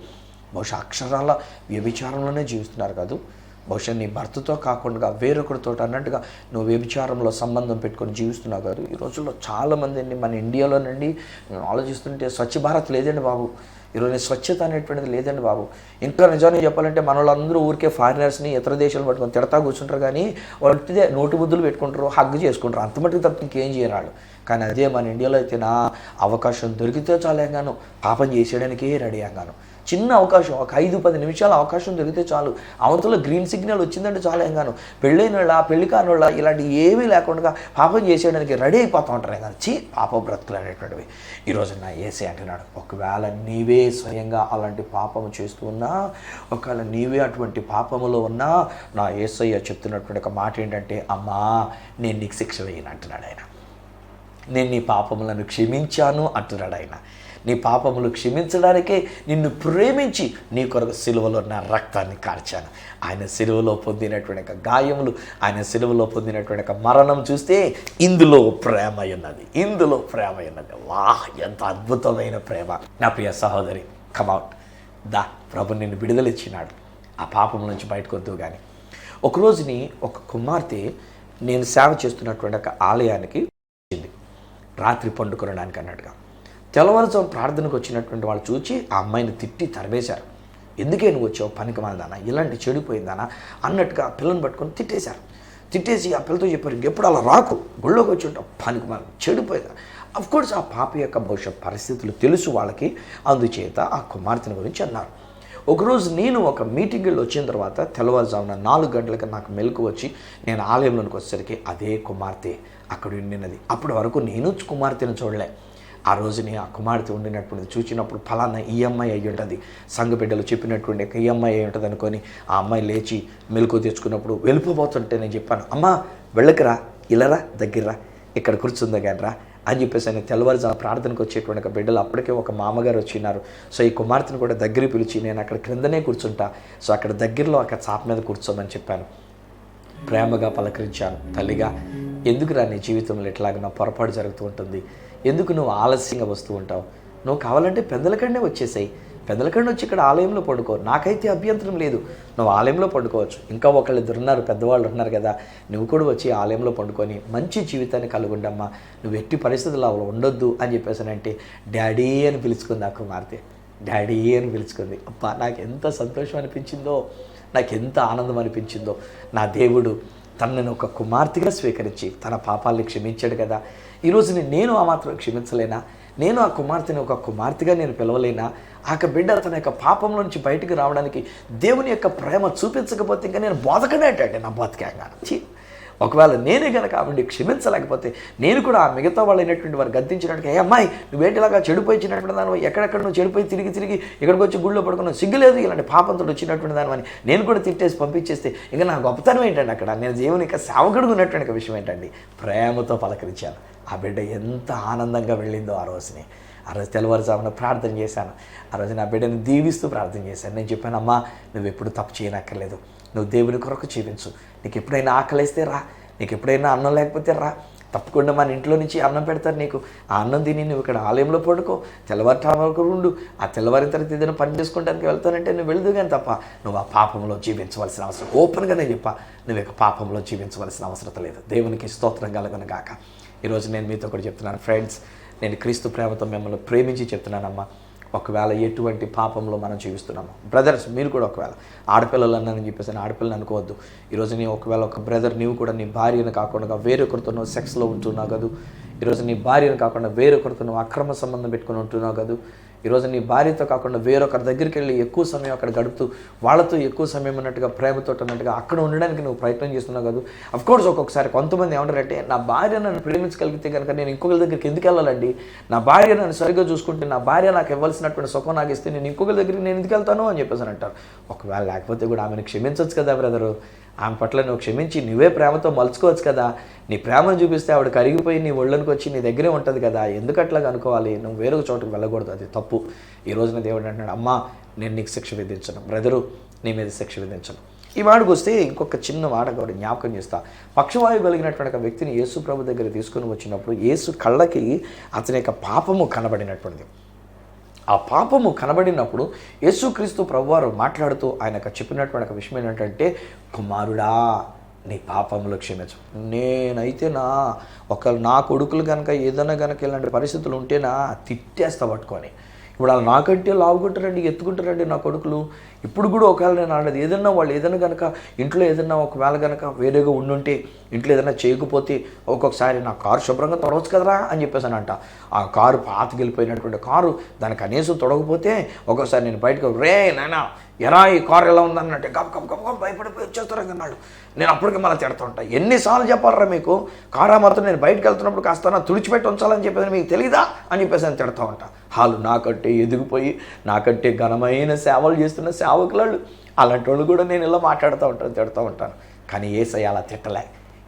బహుశా అక్షరాల వ్యభిచారంలోనే జీవిస్తున్నారు కాదు, బహుశా నీ భర్తతో కాకుండా వేరొకరితో అన్నట్టుగా నువ్వు వ్యభిచారంలో సంబంధం పెట్టుకొని జీవిస్తున్నావు కాదు. ఈ రోజుల్లో చాలామంది అండి మన ఇండియాలోనండి ఆలోచిస్తుంటే స్వచ్ఛ భారత్ లేదండి బాబు. ఈరోజు స్వచ్ఛత అనేటువంటిది లేదండి బాబు. ఇంకా నిజాన్ని చెప్పాలంటే మన వాళ్ళందరూ ఊరికే ఫారినర్స్ని ఇతర దేశాలు పట్టుకొని తిడతా కూర్చుంటారు, కానీ వాళ్ళు నోటి బుద్ధులు పెట్టుకుంటారు, హగ్ చేసుకుంటారు, అంత మటుకు తప్ప ఇంకేం చేయరాళ్ళు. కానీ అదే మన ఇండియాలో అయితే నా అవకాశం దొరికితే చాలేగాను పాపం చేసేయడానికే రెడీ అయ్యాను. చిన్న అవకాశం, ఒక 5-10 నిమిషాల అవకాశం దొరికితే చాలు, అవతల గ్రీన్ సిగ్నల్ వచ్చిందంటే చాలేగాను పెళ్ళైన వాళ్ళ పెళ్లి కాని వాళ్ళ ఇలాంటి ఏమీ లేకుండా పాపం చేసేయడానికి రెడీ అయిపోతూ ఉంటారు కానీ పాప బ్రతుకులు అనేటువంటివి. ఈరోజు నా యేసే అంటున్నాడు, ఒకవేళ నీవే స్వయంగా అలాంటి పాపము చేస్తూ ఉన్నా, ఒకవేళ నీవే అటువంటి పాపములో ఉన్నా, నా యేసయ్య చెప్తున్నటువంటి ఒక మాట ఏంటంటే, అమ్మా నేను నీకు శిక్ష వేయను అంటున్నాడు ఆయన. నేను నీ పాపములను క్షమించాను అంటున్నాడు ఆయన. నీ పాపములు క్షమించడానికే నిన్ను ప్రేమించి నీ కొరకు సిలువలో నా రక్తాన్ని కార్చాను. ఆయన సిలువలో పొందినటువంటి గాయములు, ఆయన సిలువలో పొందినటువంటి మరణం చూస్తే ఇందులో ప్రేమ ఉన్నది, ఇందులో ప్రేమ ఉన్నది. వాహ్, ఎంత అద్భుతమైన ప్రేమ! నా ప్రియ సహోదరి, కమౌట్ దా, ప్రభు నిన్ను విడుదలిచ్చినాడు, ఆ పాపం నుంచి బయటకు వద్దు. కానీ ఒకరోజుని ఒక కుమార్తె నేను సేవ చేస్తున్నటువంటి ఒక ఆలయానికి వచ్చింది, రాత్రి పండుకొనడానికి అన్నట్టుగా. తెల్లవారుజాము ప్రార్థనకు వచ్చినటువంటి వాళ్ళు చూచి ఆ అమ్మాయిని తిట్టి తరివేశారు. ఎందుకే నువ్వు వచ్చావు పనికి మాలదానా, ఇలాంటి చెడిపోయిందానా అన్నట్టుగా ఆ పిల్లని పట్టుకొని తిట్టేశారు. తిట్టేసి ఆ పిల్లతో చెప్పారు, ఇంకెప్పుడు అలా రాకు, గుళ్ళోకి వచ్చి ఉంటావు, పనికి మాల చెడిపోయిందా. అఫ్కోర్స్ ఆ పాప యొక్క భవిష్యత్ పరిస్థితులు తెలుసు వాళ్ళకి, అందుచేత ఆ కుమార్తెను గురించి అన్నారు. ఒకరోజు నేను ఒక మీటింగ్లో వచ్చిన తర్వాత తెల్లవారుజామున 4 గంటలకు నాకు మెలకు వచ్చి నేను ఆలయంలోనికి వచ్చేసరికి అదే కుమార్తె అక్కడ ఉండినది. అప్పటి వరకు నేను కుమార్తెను చూడలే. ఆ రోజుని ఆ కుమార్తె ఉండినటువంటి చూచినప్పుడు ఫలానా ఈ అమ్మాయి అయ్యి ఉంటుంది, సంఘ బిడ్డలు చెప్పినటువంటి ఈ అమ్మాయి అయ్యి ఉంటుంది అనుకొని ఆ అమ్మాయి లేచి మెలకు తెచ్చుకున్నప్పుడు వెళ్ళిపోతుంటే నేను చెప్పాను, అమ్మా వెళ్ళకరా, ఇలారా, దగ్గరరా, ఇక్కడ కూర్చుందా కానీ రా అని చెప్పేసి ఆయన తెల్లవారుజాము ప్రార్థనకు వచ్చేటువంటి ఒక బిడ్డలు అప్పటికే ఒక మామగారు వచ్చినారు. సో ఈ కుమార్తెను కూడా దగ్గర పిలిచి నేను అక్కడ క్రిందనే కూర్చుంటా, సో అక్కడ దగ్గరలో అక్కడ చాప మీద కూర్చోమని చెప్పాను. ప్రేమగా పలకరించాను, తల్లిగా ఎందుకురా నీ జీవితంలో ఎట్లాగ నా పొరపాటు జరుగుతూ ఉంటుంది, ఎందుకు నువ్వు ఆలస్యంగా వస్తూ ఉంటావు, నువ్వు కావాలంటే పెద్దలకడనే వచ్చేసాయి, పెద్దలకడనే వచ్చి ఇక్కడ ఆలయంలో పడుకో, నాకైతే అభ్యంతరం లేదు, నువ్వు ఆలయంలో పండుకోవచ్చు. ఇంకా ఒకళ్ళు ఉన్నారు, పెద్దవాళ్ళు ఉన్నారు కదా, నువ్వు కూడా వచ్చి ఆలయంలో పండుకొని మంచి జీవితాన్ని కలుగుండమ్మా, నువ్వు ఎట్టి పరిస్థితుల్లో అలా ఉండొద్దు అని చెప్పేసానంటే డాడీ అని పిలుచుకుంది ఆ కుమార్తె, డాడీ అని పిలుచుకుంది. అబ్బా, నాకు ఎంత సంతోషం అనిపించిందో, నాకు ఎంత ఆనందం అనిపించిందో. నా దేవుడు తనని ఒక కుమార్తెగా స్వీకరించి తన పాపాలని క్షమించాడు కదా. ఈరోజు నేను ఆ మాత్రం క్షమించలేనా? నేను ఆ కుమార్తెని ఒక కుమార్తెగా నేను పిలవలేనా? ఆ బిడ్డ తన యొక్క పాపంలో నుంచి బయటకు రావడానికి దేవుని యొక్క ప్రేమ చూపించకపోతే ఇంకా నేను బోధకనేటండి నా బతికాగాను. ఒకవేళ నేనే కనుక ఆవిడ క్షమించలేకపోతే నేను కూడా ఆ మిగతా వాళ్ళు అయినటువంటి వారు గద్దించినట్టుగా, ఏ అమ్మాయి నువ్వేంటిలాగా చెడిపోయినటువంటి దాని, ఎక్కడెక్కడ నువ్వు చెడిపోయి తిరిగి ఇక్కడికి వచ్చి గుళ్ళో పడుకున్నావు, సిగ్గులేదు ఇలాంటి పాపంతో వచ్చినటువంటి దాని నేను కూడా తిట్టేసి పంపించేస్తే ఇంకా నా గొప్పతనం ఏంటండి అక్కడ? నేను దేవుని యొక్క సేవకుడు ఉన్నటువంటి విషయం ఏంటండి? ప్రేమతో పలకరించాను. ఆ బిడ్డ ఎంత ఆనందంగా వెళ్ళిందో ఆ రోజుని. ఆ రోజు తెల్లవారుజామున ప్రార్థన చేశాను. ఆ రోజు నా బిడ్డను దీవిస్తూ ప్రార్థన చేశాను. నేను చెప్పాను, అమ్మా నువ్వు ఎప్పుడు తప్పు చేయనక్కర్లేదు, నువ్వు దేవుని కొరకు జీవించు, నీకు ఎప్పుడైనా ఆకలిస్తే రా, నీకు ఎప్పుడైనా అన్నం లేకపోతే రా, తప్పకుండా మన ఇంట్లో నుంచి అన్నం పెడతారు నీకు, ఆ అన్నం తిని నువ్వు ఇక్కడ ఆలయంలో పడుకో, తెల్లవారు వరకు ఉండు, ఆ తెల్లవారిన తర్వాత ఏదైనా పని చేసుకోవడానికి వెళ్తానంటే నువ్వు వెళ్దు. కానీ తప్ప నువ్వు ఆ పాపంలో జీవించవలసిన అవసరం, ఓపెన్గానే చెప్పా, నువ్వు ఇక పాపంలో జీవించవలసిన అవసరం లేదు. దేవునికి స్తోత్రం కలుగును గాక. ఈరోజు నేను మీతో కూడా చెప్తున్నాను ఫ్రెండ్స్, నేను క్రీస్తు ప్రేమతో మిమ్మల్ని ప్రేమించి చెప్తున్నానమ్మా, ఒకవేళ ఎటువంటి పాపంలో మనం జీవిస్తున్నాము, బ్రదర్స్ మీరు కూడా ఒకవేళ ఆడపిల్లలు అన్నానని చెప్పేసి ఆడపిల్లని అనుకోవద్దు. ఈరోజు నీ ఒకవేళ ఒక బ్రదర్ నీవు కూడా నీ భార్యను కాకుండా వేరొకరితో నువ్వు సెక్స్లో ఉంటున్నావు కదా, ఈరోజు నీ భార్యను కాకుండా వేరొకరితో నువ్వు అక్రమ సంబంధం పెట్టుకుని ఉంటున్నావు కదా, ఈరోజు నీ భార్యతో కాకుండా వేరొకరి దగ్గరికి వెళ్ళి ఎక్కువ సమయం అక్కడ గడుపుతూ వాళ్ళతో ఎక్కువ సమయం అన్నట్టుగా ప్రేమతో అన్నట్టుగా అక్కడ ఉండడానికి నువ్వు ప్రయత్నం చేస్తున్నావు కదా. అఫ్కోర్స్ ఒక్కొక్కసారి కొంతమంది ఏమంటారంటే, నా భార్య నన్ను ప్రేమించగలిగితే కనుక నేను ఇంకొకరి దగ్గరికి ఎందుకు వెళ్ళాలండి, నా భార్య నన్ను సరిగ్గా చూసుకుంటే, నా భార్య నాకు ఇవ్వాల్సినటువంటి సుఖం నాకు ఇస్తే నేను ఇంకొకరి దగ్గరికి నేను ఎందుకు వెళ్తాను అని చెప్పేసి అంటారు. ఒకవేళ లేకపోతే కూడా ఆమెను క్షమించవచ్చు కదా బ్రదరు, ఆమె పట్ల నువ్వు క్షమించి నువ్వే ప్రేమతో మలుచుకోవచ్చు కదా. నీ ప్రేమను చూపిస్తే ఆవిడ కరిగిపోయి నీ ఒళ్ళనికి వచ్చి నీ దగ్గరే ఉంటుంది కదా, ఎందుకు అట్లాగా అనుకోవాలి? నువ్వు వేరొక చోటుకు వెళ్ళకూడదు, అది తప్పు. ఈ రోజున దేవుడు అంటున్నాడు, అమ్మా నేను నీకు శిక్ష విధించను, బ్రదరు నీ మీద శిక్ష విధించను. ఈ వాడికి వస్తే ఇంకొక చిన్న మాట కూడా జ్ఞాపకం చేస్తా. పక్షవాయువు కలిగినటువంటి ఒక వ్యక్తిని యేసు ప్రభు దగ్గర తీసుకుని వచ్చినప్పుడు యేసు కళ్ళకి అతని యొక్క పాపము కనబడినటువంటిది. ఆ పాపము కనబడినప్పుడు యేసుక్రీస్తు ప్రభువారు మాట్లాడుతూ ఆయనకు చెప్పినటువంటి ఒక విషయం ఏంటంటే, కుమారుడా నీ పాపములు క్షమించు. నేనైతే నా కొడుకులు కనుక ఏదైనా కనుక ఇలాంటి పరిస్థితులు ఉంటేనా తిట్టేస్తా పట్టుకొని. ఇప్పుడు వాళ్ళు నాకంటే లావుకుంటారండి, ఎత్తుకుంటారండి నా కొడుకులు. ఇప్పుడు కూడా ఒకవేళ నేను ఆడేది ఏదన్నా వాళ్ళు ఏదైనా కనుక ఇంట్లో ఏదన్నా ఒకవేళ కనుక వేరేగా ఉండుంటే, ఇంట్లో ఏదైనా చేయకపోతే ఒక్కొక్కసారి నా కారు శుభ్రంగా తొడవచ్చు కదరా అని చెప్పేసానంట. ఆ కారు పాతకెళ్ళిపోయినటువంటి కారు దానికి కనీసం తొడగపోతే ఒక్కొక్కసారి నేను బయటకు రే నాయనా ఎరా ఈ కారు ఎలా ఉందన్నట్టే గప్ గప్ గప్ గప్ భయపడిపోయి వచ్చేస్తారు అన్నాడు. నేను అప్పటికి మళ్ళీ తిడతా ఉంటాను, ఎన్నిసార్లు చెప్పాలరా మీకు, కారా మాత్రం నేను బయటకు వెళ్తున్నప్పుడు కాస్త తుడిచిపెట్టి ఉంచాలని చెప్పేసి మీకు తెలీదా అని చెప్పేసి నేను తిడతా ఉంటా. వాళ్ళు నాకంటే ఎదిగిపోయి నాకంటే ఘనమైన సేవలు చేస్తున్న సేవకులు అలాంటి వాళ్ళు కూడా నేను ఇలా మాట్లాడుతూ ఉంటాను, తిడుతూ ఉంటాను. కానీ యేసయ్య అలా తిట్టలే.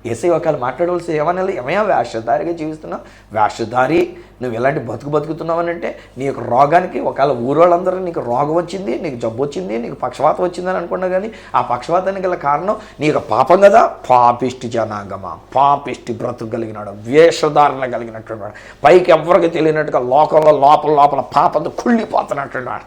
యేసయ్య ఒకవేళ మాట్లాడవలసి ఏమన్నా వేషధారిగా జీవిస్తున్నావు, వేషధారి నువ్వు ఎలాంటి బతుకుతున్నావు అని అంటే, నీ యొక్క రోగానికి ఒకవేళ ఊరోళ్ళందరూ నీకు రోగం వచ్చింది, నీకు జబ్బు వచ్చింది, నీకు పక్షవాతం వచ్చిందని అనుకున్నా కానీ ఆ పక్షవాతానికి గల కారణం నీ యొక్క పాపం కదా. పాపిష్టి జనాంగమా, పాపిష్టి బ్రతుకు కలిగినాడు, వేషధారణ కలిగినట్టున్నాడు, పైకి ఎవరికి తెలియనట్టుగా లోకంలో లోపల పాపంతో కుళ్ళిపోతున్నట్టున్నాడు.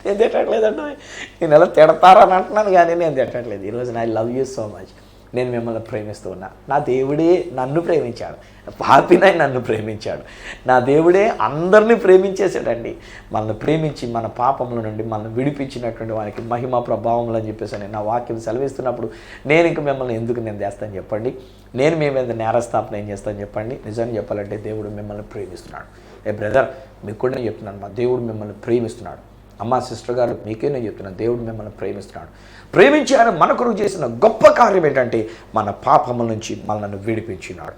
నేను తిట్టట్లేదండి, నేను ఎలా తిడతారని అంటున్నాను కానీ నేను తిట్టట్లేదు. ఈరోజు I love you so much. నేను మిమ్మల్ని ప్రేమిస్తూ ఉన్నా. నా దేవుడే నన్ను ప్రేమించాడు, పాపినై నన్ను ప్రేమించాడు. నా దేవుడే అందరినీ ప్రేమించేసాడండి. మనల్ని ప్రేమించి మన పాపముల నుండి మనల్ని విడిపించినటువంటి వారికి మహిమ ప్రభావములు అని చెప్పేసి నా వాక్యం సెలవిస్తున్నప్పుడు నేను ఇంక మిమ్మల్ని ఎందుకు నేను చేస్తాను చెప్పండి, నేను మీ మీద నేరస్థాపన ఏం చేస్తాను చెప్పండి. నిజాన్ని చెప్పాలంటే దేవుడు మిమ్మల్ని ప్రేమిస్తున్నాడు. బ్రదర్ మీకు కూడా నేను చెప్తున్నాను, మా దేవుడు మిమ్మల్ని ప్రేమిస్తున్నాడు. అమ్మ సిస్టర్ గారు మీకే నేను చెప్తున్నాను, దేవుడు మిమ్మల్ని ప్రేమిస్తున్నాడు. ప్రేమించి ఆయన మన కొరకు చేసిన గొప్ప కార్యం ఏంటంటే మన పాపముల నుంచి మనల్ని విడిపించినాడు.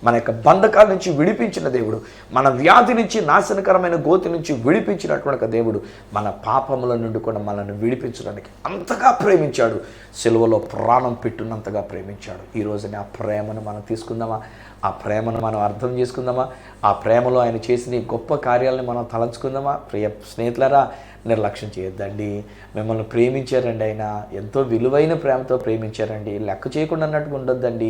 మన యొక్క బంధకాల నుంచి విడిపించిన దేవుడు, మన వ్యాధి నుంచి నాశనకరమైన గోతి నుంచి విడిపించినటువంటి దేవుడు మన పాపముల నుండి కూడా మనల్ని విడిపించడానికి అంతగా ప్రేమించాడు. సిలువలో ప్రాణం పెట్టున్నంతగా ప్రేమించాడు. ఈరోజున ఆ ప్రేమను మనం తీసుకుందామా, ఆ ప్రేమను మనం అర్థం చేసుకుందామా, ఆ ప్రేమలో ఆయన చేసిన గొప్ప కార్యాలను మనం తలంచుకుందామా. ప్రియ స్నేహితులారా, నిర్లక్ష్యం చేయొద్దండి. మిమ్మల్ని ప్రేమించారండి, ఆయన ఎంతో విలువైన ప్రేమతో ప్రేమించారండి. లెక్క చేయకుండా అన్నట్టుగా ఉండొద్దండి.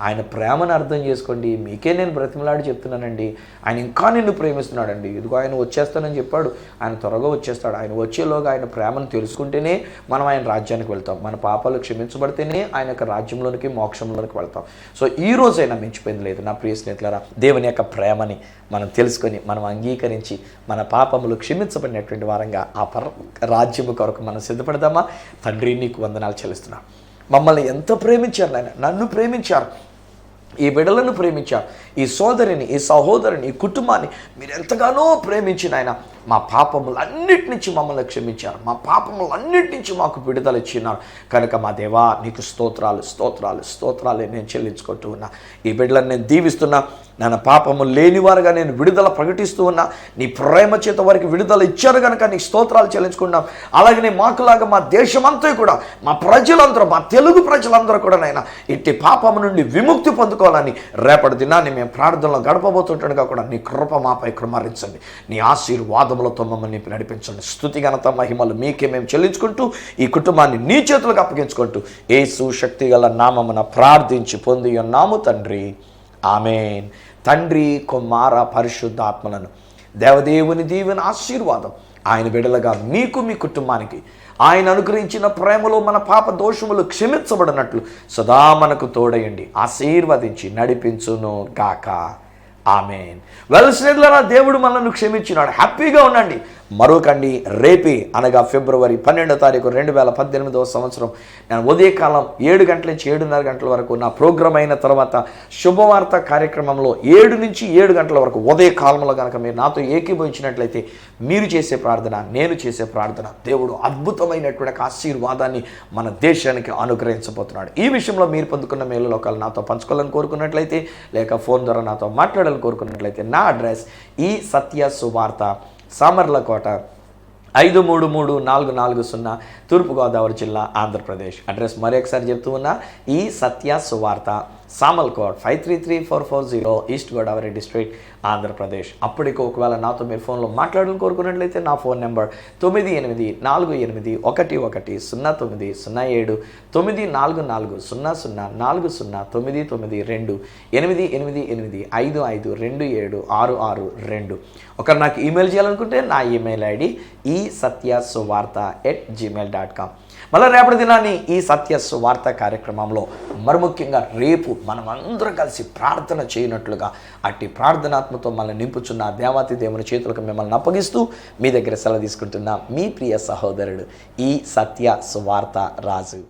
ఆయన ప్రేమను అర్థం చేసుకోండి. మీకే నేను బ్రతిమలాడి చెప్తున్నానండి, ఆయన ఇంకా నిన్ను ప్రేమిస్తున్నాడండి. ఇదిగో ఆయన వచ్చేస్తానని చెప్పాడు, ఆయన త్వరగా వచ్చేస్తాడు. ఆయన వచ్చేలోగా ఆయన ప్రేమను తెలుసుకుంటేనే మనం ఆయన రాజ్యానికి వెళ్తాం. మన పాపాలు క్షమించబడితేనే ఆయన యొక్క రాజ్యంలోనికి మోక్షంలోనికి వెళ్తాం. సో ఈ రోజైనా మించిపోయింది లేదు నా ప్రియ స్నేహితులారా. దేవుని యొక్క ప్రేమని మనం తెలుసుకొని మనం అంగీకరించి మన పాపములు క్షమించబడినటువంటి వారంగా ఆ రాజ్యము కొరకు మనం సిద్ధపడదామా. తండ్రి నీకు వందనాలు చెల్లిస్తున్నాను. మమ్మల్ని ఎంతో ప్రేమించారు నాయన, నన్ను ప్రేమించారు, ఈ బిడ్డలను ప్రేమించారు, ఈ సోదరిని, ఈ సహోదరుని, ఈ కుటుంబాన్ని మీరు ఎంతగానో ప్రేమించిన ఆయన మా పాపములన్నిటి నుంచి మమ్మల్ని క్షమించారు. మా పాపములన్నిటి నుంచి మాకు విడుదల ఇచ్చినారు. కనుక మా దేవా నీకు స్తోత్రాలు స్తోత్రాలు స్తోత్రాలు నేను చెల్లించుకుంటూ ఉన్నా. ఈ బిడ్డలను నేను దీవిస్తున్నా. నన్ను పాపము లేనివారుగా నేను విడుదల ప్రకటిస్తూ ఉన్నా. నీ ప్రేమ చేత వారికి విడుదల ఇచ్చారు కనుక నీకు స్తోత్రాలు చెల్లించుకున్నాం. అలాగనే మాకులాగా మా దేశమంతా కూడా, మా ప్రజలందరూ, మా తెలుగు ప్రజలందరూ కూడా నైనా ఇట్టి పాపము నుండి విముక్తి పొందుకోవాలని రేపటి దినాన్ని మేము ప్రార్థనలో గడపబోతుండగా కూడా నీ కృప మాపై కృమరించండి. నీ ఆశీర్వాదములతో మమ్మల్ని నడిపించండి. స్తుతి ఘనత మహిమలు మీకే మేము చెల్లించుకుంటూ ఈ కుటుంబాన్ని నీ చేతులకు అప్పగించుకుంటూ యేసు శక్తి గల నామమున ప్రార్థించి పొంది ఉన్నాము తండ్రి, ఆమేన్. తండ్రి, కుమార, పరిశుద్ధాత్మలను దేవదేవుని దీవెన ఆశీర్వాదం ఆయన బిడ్డలుగా మీకు, మీ కుటుంబానికి ఆయన అనుగ్రహించిన ప్రేమలో మన పాప దోషములు క్షమించబడినట్లు సదా మనకు తోడయండి, ఆశీర్వదించి నడిపించును గాక. ఆమేన్. స్నేహితులారా, దేవుడు మనల్ని క్షమించినాడు. హ్యాపీగా ఉండండి. మరొకండి రేపే అనగా ఫిబ్రవరి 12వ తారీఖు 2018వ సంవత్సరం నేను ఉదయకాలం 7 గంటల నుంచి 7:30 గంటల వరకు నా ప్రోగ్రాం అయిన తర్వాత శుభవార్త కార్యక్రమంలో 7 నుంచి 7 గంటల వరకు ఉదయకాలంలో కనుక మీరు నాతో ఏకీభవించినట్లయితే మీరు చేసే ప్రార్థన, నేను చేసే ప్రార్థన, దేవుడు అద్భుతమైనటువంటి ఆశీర్వాదాన్ని మన దేశానికి అనుగ్రహించబోతున్నాడు. ఈ విషయంలో మీరు పొందుకున్న మేలు లోకాలు నాతో పంచుకోవాలని కోరుకున్నట్లయితే, లేక ఫోన్ ద్వారా నాతో మాట్లాడాలని కోరుకున్నట్లయితే నా అడ్రస్ ఈ సత్య సువార్త, సామర్లకోట, 533440, తూర్పుగోదావరి జిల్లా, ఆంధ్రప్రదేశ్. అడ్రస్ మరొకసారి చెప్తూ ఉన్నా, ఈ సత్య సువార్త, సామల్కోట్ 533440, ఈస్ట్ గోదావరి డిస్ట్రిక్ట్, ఆంధ్రప్రదేశ్. అప్పటికి ఒకవేళ నాతో మీరు ఫోన్లో మాట్లాడాలని కోరుకున్నట్లయితే నా ఫోన్ నెంబర్ 9848110907, 940000092928552766. ఒకరు నాకు ఈమెయిల్ చేయాలనుకుంటే నా ఈమెయిల్ ఐడి esatyasuvarta@gmail.com. మళ్ళీ రేపటి దినాన్ని ఈ సత్య సువార్త కార్యక్రమంలో మరి ముఖ్యంగా రేపు మనం అందరం కలిసి ప్రార్థన చేయనట్లుగా అట్టి ప్రార్థనాత్మతో మనల్ని నింపుచున్న దేవాతి దేవుని చేతులకు మిమ్మల్ని అప్పగిస్తూ మీ దగ్గర సెలవు తీసుకుంటున్న మీ ప్రియ సహోదరుడు ఈ సత్య సువార్త రాజు.